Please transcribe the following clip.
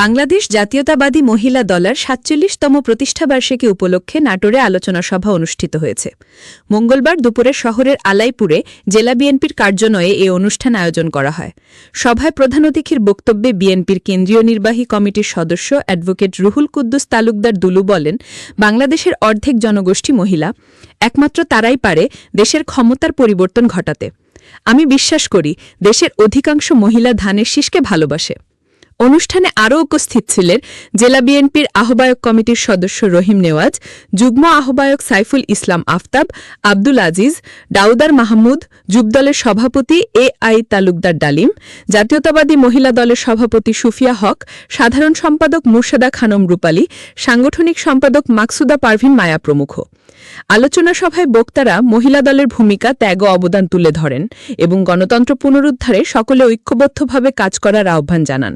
বাংলাদেশ জাতীয়তাবাদী মহিলা দলের ৪৭তম প্রতিষ্ঠাবার্ষিকী উপলক্ষে নাটোরে আলোচনা সভা অনুষ্ঠিত হয়েছে। মঙ্গলবার দুপুরে শহরের আলাইপুরে জেলা বিএনপির কার্যালয়ে এ অনুষ্ঠান আয়োজন করা হয়। সভায় প্রধান অতিথির বক্তব্যে বিএনপির কেন্দ্রীয় নির্বাহী কমিটির সদস্য অ্যাডভোকেট রুহুল কুদ্দুস তালুকদার দুলু বলেন, বাংলাদেশের অর্ধেক জনগোষ্ঠী মহিলা, একমাত্র তারাই পারে দেশের ক্ষমতার পরিবর্তন ঘটাতে। আমি বিশ্বাস করি দেশের অধিকাংশ মহিলা ধানের শীষকে ভালোবাসে। অনুষ্ঠানে আরও উপস্থিত ছিলেন জেলা বিএনপির আহ্বায়ক কমিটির সদস্য রহিম নেওয়াজ, যুগ্ম আহ্বায়ক সাইফুল ইসলাম আফতাব, আব্দুল আজিজ, দাউদার মাহমুদ, যুবদলের সভাপতি এ.আই. তালুকদার ডালিম, জাতীয়তাবাদী মহিলা দলের সভাপতি সুফিয়া হক, সাধারণ সম্পাদক মুর্শদা খানম রূপালী, সাংগঠনিক সম্পাদক মাকসুদা পারভিন মায়া প্রমুখ। আলোচনা সভায় বক্তারা মহিলা দলের ভূমিকা, ত্যাগ ও অবদান তুলে ধরেন এবং গণতন্ত্র পুনরুদ্ধারে সকলে ঐক্যবদ্ধভাবে কাজ করার আহ্বান জানান।